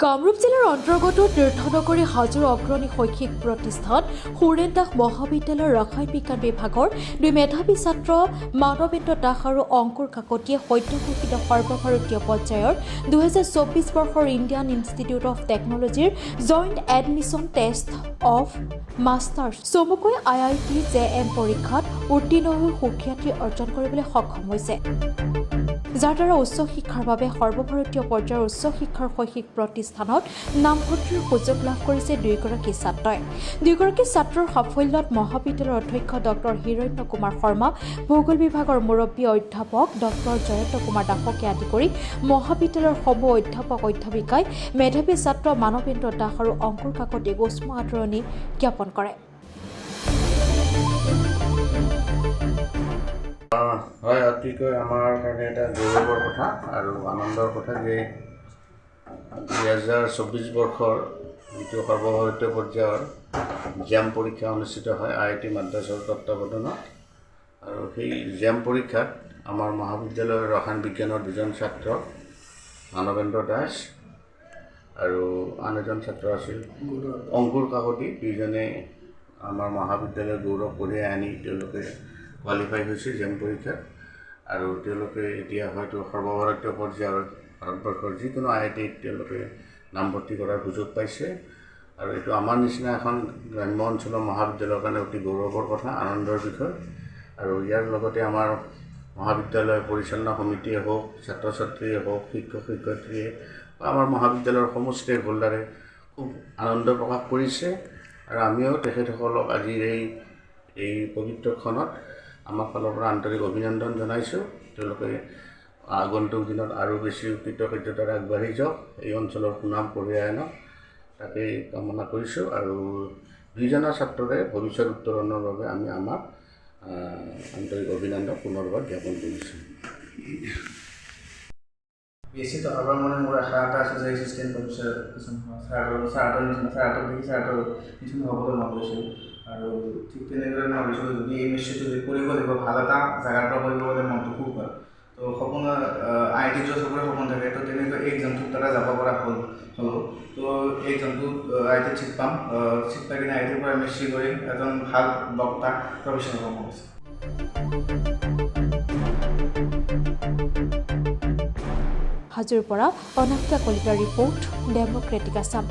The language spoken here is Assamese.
কামৰূপ জিলাৰ অন্তৰ্গত তীৰ্থনগৰী হাজোৰ অগ্ৰণী শৈক্ষিক প্ৰতিষ্ঠান সুৰেন দাস মহাবিদ্যালয়ৰ ৰসায়ন বিজ্ঞান বিভাগৰ দুই মেধাৱী ছাত্ৰ মানৱেন্দ্ৰ দাস আৰু অংকুৰ কাকতিয়ে সদ্য ঘোষিত সৰ্বভাৰতীয় পৰ্যায়ৰ 2024 বৰ্ষৰ ইণ্ডিয়ান ইনষ্টিটিউট অফ টেকনলজিৰ joint admission test of masters চমুকৈ IIT JM পৰীক্ষাত উত্তীৰ্ণ হৈ সুখ্যাতি অৰ্জন কৰিবলৈ সক্ষম হৈছে, যাৰ দ্বাৰা উচ্চ শিক্ষাৰ বাবে সৰ্বভাৰতীয় পৰ্যায়ৰ উচ্চ শিক্ষাৰ শৈক্ষিক প্ৰতিষ্ঠানত নামভৰ্তিৰ সুযোগ লাভ কৰিছে দুয়োগৰাকী ছাত্ৰই। দুয়োগৰাকী ছাত্ৰৰ সাফল্যত মহাবিদ্যালয়ৰ অধ্যক্ষ ডক্টৰ হিৰণ্য কুমাৰ শৰ্মা, ভূগোল বিভাগৰ মুৰব্বী অধ্যাপক ডক্টৰ জয়ন্ত কুমাৰ দাসকে আদি কৰি মহাবিদ্যালয়ৰ সমূহ অধ্যাপক অধ্যাপিকাই মেধাৱী ছাত্ৰ মানৱেন্দ্ৰ দাস আৰু অংকুৰ কাকতিক উষ্ম আদৰণি জ্ঞাপন কৰে। হয়, অতিকৈ আমাৰ কাৰণে এটা গৌৰৱৰ কথা আৰু আনন্দৰ কথা যে 2024 বৰ্ষৰ যিটো সৰ্বভাৰতীয় পৰ্যায়ৰ JAM পৰীক্ষা অনুষ্ঠিত হয় IIT মাদ্ৰাছৰ তত্ত্বাৱধানত, আৰু সেই JAM পৰীক্ষাত আমাৰ মহাবিদ্যালয়ৰ ৰসায়ন বিজ্ঞানৰ দুজন ছাত্ৰ মানৱেন্দ্ৰ দাস আৰু আন এজন ছাত্ৰ আছিল অংকুৰ কাকতি, দুইজনে আমাৰ মহাবিদ্যালয়ৰ গৌৰৱ কঢ়িয়াই আনি তেওঁলোকে কোৱালিফাই হৈছে JAM পৰীক্ষাত, আৰু তেওঁলোকে এতিয়া হয়তো সৰ্বভাৰতীয় পৰ্যায়ৰ ভাৰতবৰ্ষৰ যিকোনো IITত তেওঁলোকে নামভৰ্তি কৰাৰ সুযোগ পাইছে, আৰু এইটো আমাৰ নিচিনা এখন গ্ৰাম্য অঞ্চলৰ মহাবিদ্যালয়ৰ কাৰণে অতি গৌৰৱৰ কথা, আনন্দৰ বিষয়। আৰু ইয়াৰ লগতে আমাৰ মহাবিদ্যালয় পৰিচালনা সমিতিয়ে হওক, ছাত্ৰ ছাত্ৰীয়ে হওক, শিক্ষক শিক্ষয়িত্ৰীয়ে বা আমাৰ মহাবিদ্যালয়ৰ সমূহ ষ্টেক হোল্ডাৰে খুব আনন্দ প্ৰকাশ কৰিছে, আৰু আমিও তেখেতসকলক আজিৰ এই পবিত্ৰ ক্ষণত আমাৰ ফালৰ পৰা আন্তৰিক অভিনন্দন জনাইছোঁ। তেওঁলোকে আগন্তুক দিনত আৰু বেছি কৃতকাৰ্যতাৰে আগবাঢ়ি যাওক, এই অঞ্চলৰ সুনাম কঢ়িয়াই আনক, তাকেই কামনা কৰিছোঁ। আৰু দুইজনা ছাত্ৰৰে ভৱিষ্যত উত্তৰণৰ বাবে আমি আমাৰ আন্তৰিক অভিনন্দন পুনৰবাৰ জ্ঞাপন কৰিছোঁ। বেছিতো আবাৰ মানে মোৰ আশা এটা আছে যে এছিষ্টেণ্ট প্ৰফেচাৰ ছাৰহঁতৰ নিচিনা হ'বলৈ মন গৈছিল, আৰু ঠিক তেনেদৰে মই ভাবিছিলোঁ যদি এই মিষ্টিটো যদি কৰিব লাগিব ভাল এটা জেগাৰ পৰা কৰিব গ'লে মনটো খুব ভাল। তো সপোন IIT যোৱা চবৰে সপোন থাকে, তো তেনেকৈ এই এক্সামটোৰ দ্বাৰা যাব পৰা হ'লোঁ। তো এই এক্সামটোত IITত ছিট পাম, ছিট পাই কিনে IITৰ পৰা MSc কৰি এজন ভাল বক্তা প্ৰফেচৰ হ'ব মন গৈছে। হাজোৰ পৰা অনামিকা কলিতাৰ ৰিপৰ্ট, ডেম'ক্ৰেটিক আছাম।